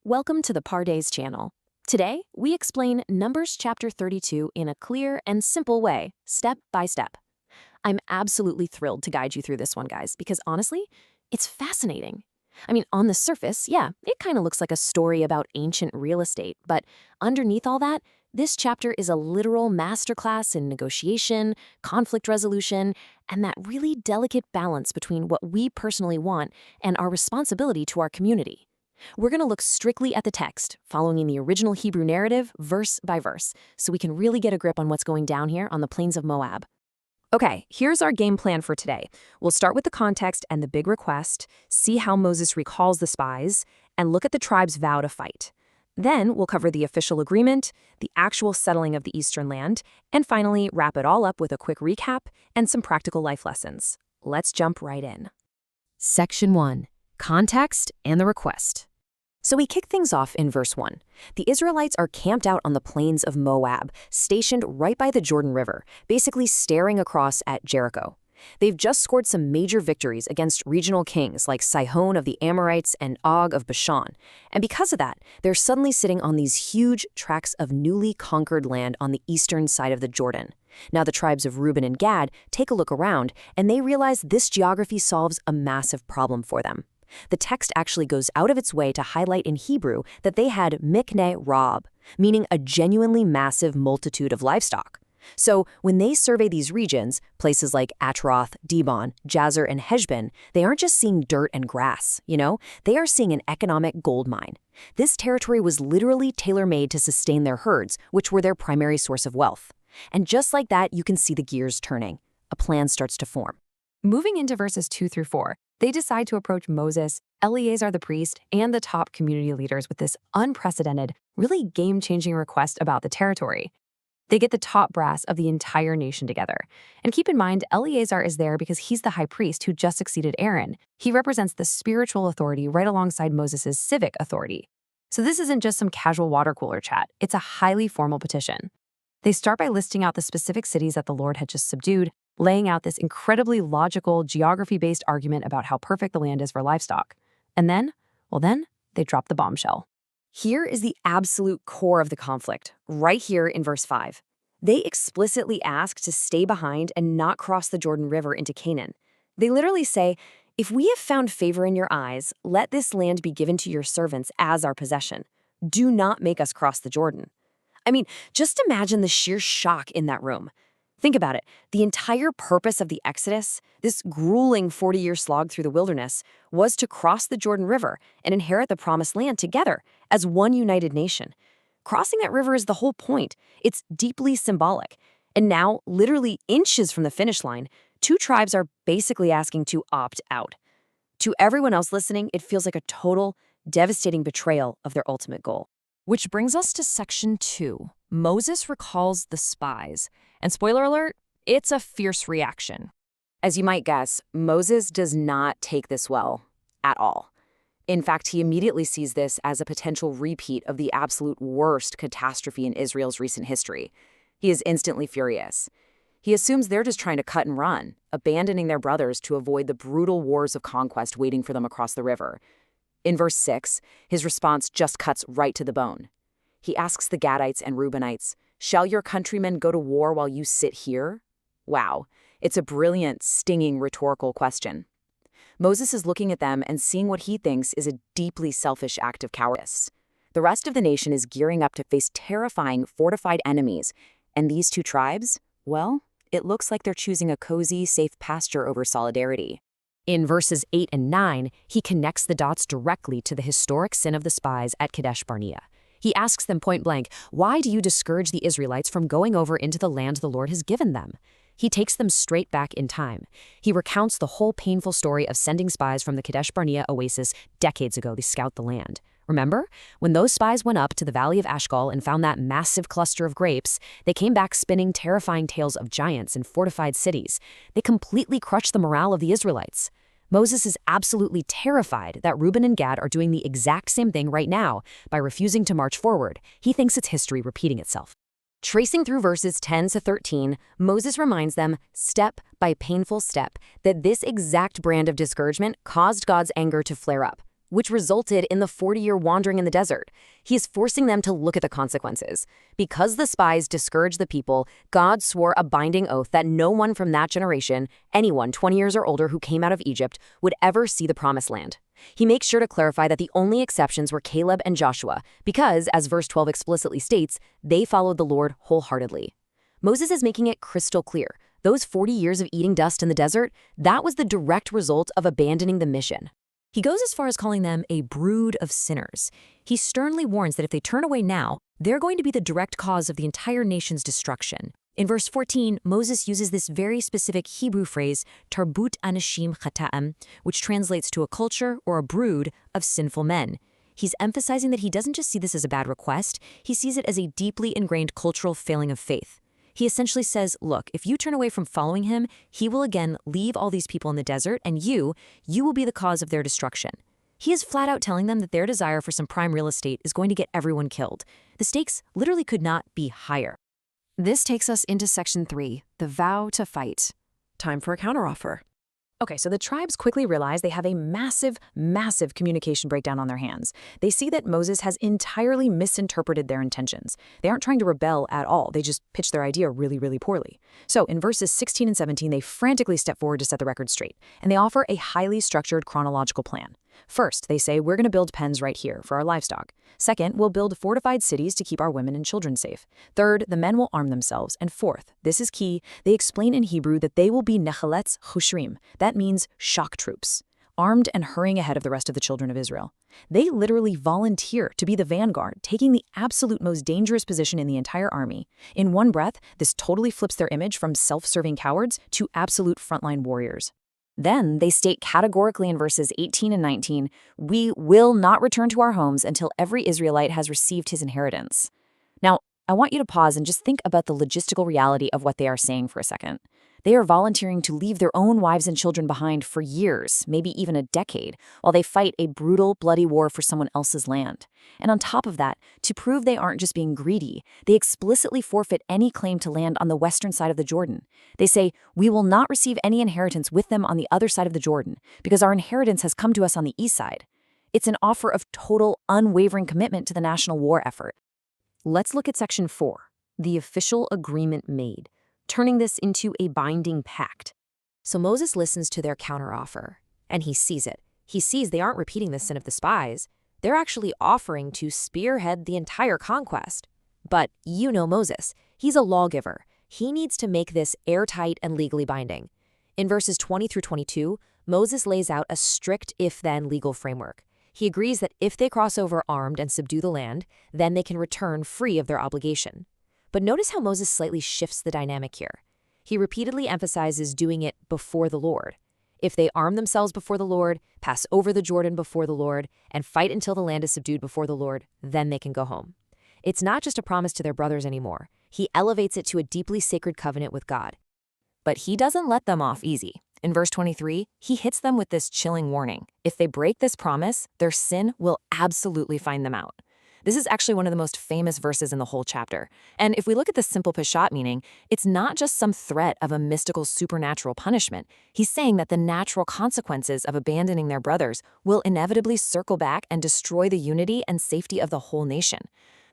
Welcome to the Pardes channel. Today, we explain Numbers chapter 32 in a clear and simple way, step by step. I'm absolutely thrilled to guide you through this one, guys, because honestly, it's fascinating. On the surface, yeah, it kind of looks like a story about ancient real estate, but underneath all that, this chapter is a literal masterclass in negotiation, conflict resolution, and that really delicate balance between what we personally want and our responsibility to our community. We're going to look strictly at the text, following the original Hebrew narrative, verse by verse, so we can really get a grip on what's going down here on the plains of Moab. Okay, here's our game plan for today. We'll start with the context and the big request, see how Moses recalls the spies, and look at the tribe's vow to fight. Then we'll cover the official agreement, the actual settling of the eastern land, and finally wrap it all up with a quick recap and some practical life lessons. Let's jump right in. Section 1. Context and the request. So we kick things off in verse 1. The Israelites are camped out on the plains of Moab, stationed right by the Jordan River, basically staring across at Jericho. They've just scored some major victories against regional kings like Sihon of the Amorites and Og of Bashan. And because of that, they're suddenly sitting on these huge tracts of newly conquered land on the eastern side of the Jordan. Now the tribes of Reuben and Gad take a look around, and they realize this geography solves a massive problem for them. The text actually goes out of its way to highlight in Hebrew that they had mikneh rab, meaning a genuinely massive multitude of livestock. So when they survey these regions, places like Atroth, Dibon, Jazer, and Heshbon, they aren't just seeing dirt and grass, they are seeing an economic gold mine. This territory was literally tailor-made to sustain their herds, which were their primary source of wealth. And just like that, you can see the gears turning. A plan starts to form. Moving into verses 2 through 4, they decide to approach Moses, Eleazar the priest, and the top community leaders with this unprecedented, really game-changing request about the territory. They get the top brass of the entire nation together. And keep in mind, Eleazar is there because he's the high priest who just succeeded Aaron. He represents the spiritual authority right alongside Moses' civic authority. So this isn't just some casual water cooler chat. It's a highly formal petition. They start by listing out the specific cities that the Lord had just subdued, laying out this incredibly logical, geography-based argument about how perfect the land is for livestock. And then, they drop the bombshell. Here is the absolute core of the conflict, right here in verse 5. They explicitly ask to stay behind and not cross the Jordan River into Canaan. They literally say, "If we have found favor in your eyes, let this land be given to your servants as our possession. Do not make us cross the Jordan." Just imagine the sheer shock in that room. Think about it. The entire purpose of the Exodus, this grueling 40-year slog through the wilderness, was to cross the Jordan River and inherit the promised land together as one united nation. Crossing that river is the whole point. It's deeply symbolic. And now, literally inches from the finish line, two tribes are basically asking to opt out. To everyone else listening, it feels like a total, devastating betrayal of their ultimate goal. Which brings us to section 2. Moses recalls the spies. And spoiler alert, it's a fierce reaction. As you might guess, Moses does not take this well at all. In fact, he immediately sees this as a potential repeat of the absolute worst catastrophe in Israel's recent history. He is instantly furious. He assumes they're just trying to cut and run, abandoning their brothers to avoid the brutal wars of conquest waiting for them across the river. In verse 6, his response just cuts right to the bone. He asks the Gadites and Reubenites, "Shall your countrymen go to war while you sit here?" Wow, it's a brilliant, stinging rhetorical question. Moses is looking at them and seeing what he thinks is a deeply selfish act of cowardice. The rest of the nation is gearing up to face terrifying, fortified enemies, and these two tribes, well, it looks like they're choosing a cozy, safe pasture over solidarity. In verses 8 and 9, he connects the dots directly to the historic sin of the spies at Kadesh Barnea. He asks them point blank, "Why do you discourage the Israelites from going over into the land the Lord has given them?" He takes them straight back in time. He recounts the whole painful story of sending spies from the Kadesh Barnea oasis decades ago to scout the land. Remember? When those spies went up to the valley of Ashgal and found that massive cluster of grapes, they came back spinning terrifying tales of giants and fortified cities. They completely crushed the morale of the Israelites. Moses is absolutely terrified that Reuben and Gad are doing the exact same thing right now by refusing to march forward. He thinks it's history repeating itself. Tracing through verses 10 to 13, Moses reminds them, step by painful step, that this exact brand of discouragement caused God's anger to flare up. which resulted in the 40-year wandering in the desert. He is forcing them to look at the consequences. Because the spies discouraged the people, God swore a binding oath that no one from that generation, anyone 20 years or older who came out of Egypt, would ever see the promised land. He makes sure to clarify that the only exceptions were Caleb and Joshua, because, as verse 12 explicitly states, they followed the Lord wholeheartedly. Moses is making it crystal clear. Those 40 years of eating dust in the desert, that was the direct result of abandoning the mission. He goes as far as calling them a brood of sinners. He sternly warns that if they turn away now, they're going to be the direct cause of the entire nation's destruction. In verse 14, Moses uses this very specific Hebrew phrase, tarbut anashim chata'am, which translates to a culture or a brood of sinful men. He's emphasizing that he doesn't just see this as a bad request, he sees it as a deeply ingrained cultural failing of faith. He essentially says, look, if you turn away from following him, he will again leave all these people in the desert, and you will be the cause of their destruction. He is flat out telling them that their desire for some prime real estate is going to get everyone killed. The stakes literally could not be higher. This takes us into section 3, the vow to fight. Time for a counteroffer. Okay, so the tribes quickly realize they have a massive communication breakdown on their hands. They see that Moses has entirely misinterpreted their intentions. They aren't trying to rebel at all. They just pitch their idea really poorly. So in verses 16 and 17, they frantically step forward to set the record straight, and they offer a highly structured chronological plan. First, they say, we're going to build pens right here for our livestock. Second, we'll build fortified cities to keep our women and children safe. Third, the men will arm themselves. And fourth, this is key, they explain in Hebrew that they will be nechaletz chushrim. That means shock troops, armed and hurrying ahead of the rest of the children of Israel. They literally volunteer to be the vanguard, taking the absolute most dangerous position in the entire army. In one breath, this totally flips their image from self-serving cowards to absolute frontline warriors. Then they state categorically in verses 18 and 19, we will not return to our homes until every Israelite has received his inheritance. Now, I want you to pause and just think about the logistical reality of what they are saying for a second. They are volunteering to leave their own wives and children behind for years, maybe even a decade, while they fight a brutal, bloody war for someone else's land. And on top of that, to prove they aren't just being greedy, they explicitly forfeit any claim to land on the western side of the Jordan. They say, we will not receive any inheritance with them on the other side of the Jordan, because our inheritance has come to us on the east side. It's an offer of total, unwavering commitment to the national war effort. Let's look at section 4, the official agreement made, turning this into a binding pact. So Moses listens to their counteroffer, and he sees it. He sees they aren't repeating the sin of the spies. They're actually offering to spearhead the entire conquest. But you know Moses. He's a lawgiver. He needs to make this airtight and legally binding. In verses 20 through 22, Moses lays out a strict if-then legal framework. He agrees that if they cross over armed and subdue the land, then they can return free of their obligation. But notice how Moses slightly shifts the dynamic here. He repeatedly emphasizes doing it before the Lord. If they arm themselves before the Lord, pass over the Jordan before the Lord, and fight until the land is subdued before the Lord, then they can go home. It's not just a promise to their brothers anymore. He elevates it to a deeply sacred covenant with God. But he doesn't let them off easy. In verse 23, he hits them with this chilling warning. If they break this promise, their sin will absolutely find them out. This is actually one of the most famous verses in the whole chapter. And if we look at the simple Peshat meaning, it's not just some threat of a mystical supernatural punishment. He's saying that the natural consequences of abandoning their brothers will inevitably circle back and destroy the unity and safety of the whole nation.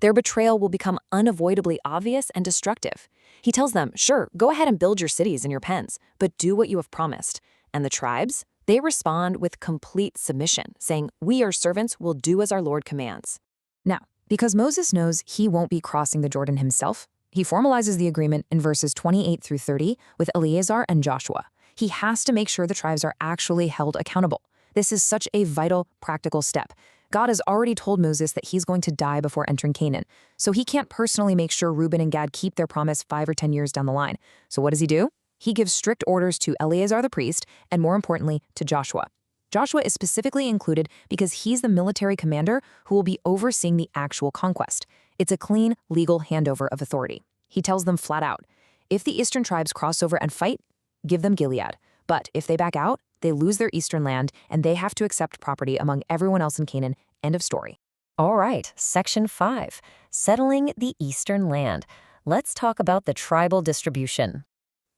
Their betrayal will become unavoidably obvious and destructive. He tells them, sure, go ahead and build your cities and your pens, but do what you have promised. And the tribes, they respond with complete submission, saying, we, our servants, will do as our Lord commands. Now, because Moses knows he won't be crossing the Jordan himself, he formalizes the agreement in verses 28 through 30 with Eleazar and Joshua. He has to make sure the tribes are actually held accountable. This is such a vital, practical step. God has already told Moses that he's going to die before entering Canaan, so he can't personally make sure Reuben and Gad keep their promise 5 or 10 years down the line. So what does he do? He gives strict orders to Eleazar the priest, and more importantly, to Joshua. Joshua is specifically included because he's the military commander who will be overseeing the actual conquest. It's a clean, legal handover of authority. He tells them flat out, if the eastern tribes cross over and fight, give them Gilead. But if they back out, they lose their eastern land and they have to accept property among everyone else in Canaan. End of story. All right, section 5, settling the eastern land. Let's talk about the tribal distribution.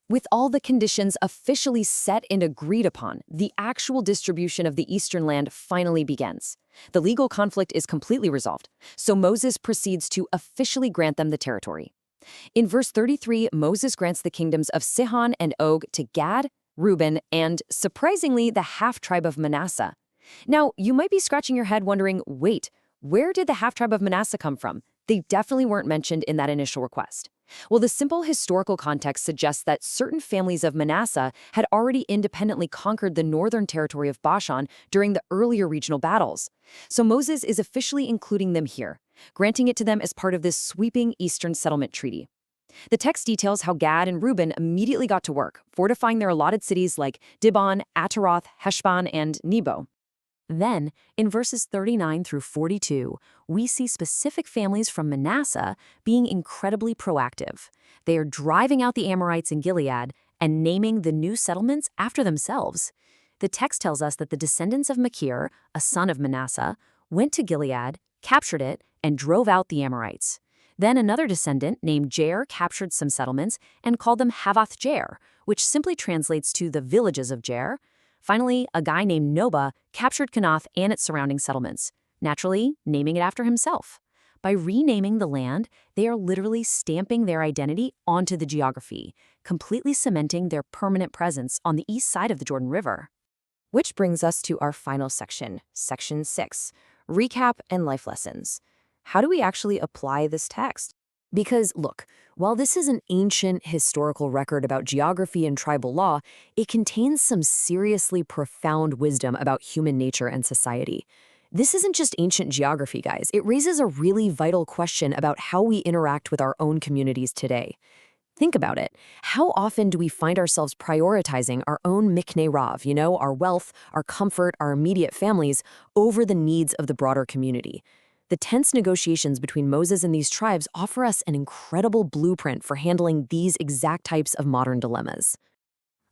With all the conditions officially set and agreed upon, the actual distribution of the eastern land finally begins. The legal conflict is completely resolved, so Moses proceeds to officially grant them the territory. In verse 33, Moses grants the kingdoms of Sihon and Og to Gad, Reuben, and, surprisingly, the half-tribe of Manasseh. Now, you might be scratching your head wondering, wait, where did the half-tribe of Manasseh come from? They definitely weren't mentioned in that initial request. Well, the simple historical context suggests that certain families of Manasseh had already independently conquered the northern territory of Bashan during the earlier regional battles. So Moses is officially including them here, granting it to them as part of this sweeping Eastern settlement treaty. The text details how Gad and Reuben immediately got to work, fortifying their allotted cities like Dibon, Ataroth, Heshbon, and Nebo. Then, in verses 39 through 42, we see specific families from Manasseh being incredibly proactive. They are driving out the Amorites in Gilead and naming the new settlements after themselves. The text tells us that the descendants of Machir, a son of Manasseh, went to Gilead, captured it, and drove out the Amorites. Then another descendant named Jair captured some settlements and called them Havoth Jair, which simply translates to the villages of Jair. Finally, a guy named Noba captured Kenath and its surrounding settlements, naturally naming it after himself. By renaming the land, they are literally stamping their identity onto the geography, completely cementing their permanent presence on the east side of the Jordan River. Which brings us to our final section, Section 6, Recap and Life Lessons. How do we actually apply this text? Because, look, while this is an ancient historical record about geography and tribal law, it contains some seriously profound wisdom about human nature and society. This isn't just ancient geography, guys. It raises a really vital question about how we interact with our own communities today. Think about it. How often do we find ourselves prioritizing our own mikneh rav, our wealth, our comfort, our immediate families, over the needs of the broader community? The tense negotiations between Moses and these tribes offer us an incredible blueprint for handling these exact types of modern dilemmas.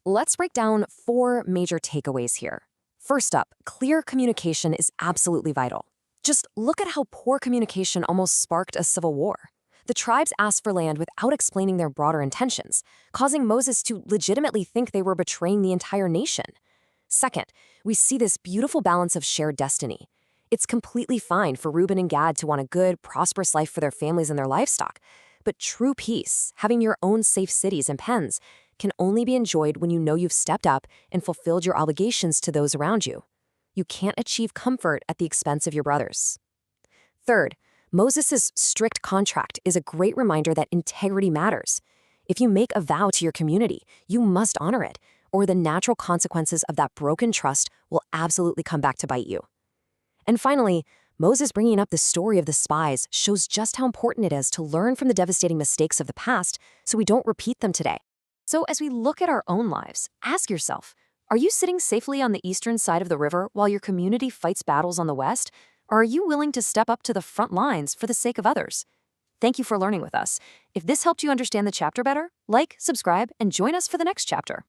Let's break down 4 major takeaways here. First up, clear communication is absolutely vital. Just look at how poor communication almost sparked a civil war. The tribes asked for land without explaining their broader intentions, causing Moses to legitimately think they were betraying the entire nation. Second, we see this beautiful balance of shared destiny. It's completely fine for Reuben and Gad to want a good, prosperous life for their families and their livestock. But true peace, having your own safe cities and pens, can only be enjoyed when you know you've stepped up and fulfilled your obligations to those around you. You can't achieve comfort at the expense of your brothers. Third, Moses' strict contract is a great reminder that integrity matters. If you make a vow to your community, you must honor it, or the natural consequences of that broken trust will absolutely come back to bite you. And finally, Moses bringing up the story of the spies shows just how important it is to learn from the devastating mistakes of the past so we don't repeat them today. So as we look at our own lives, ask yourself, are you sitting safely on the eastern side of the river while your community fights battles on the west? Or are you willing to step up to the front lines for the sake of others? Thank you for learning with us. If this helped you understand the chapter better, like, subscribe, and join us for the next chapter.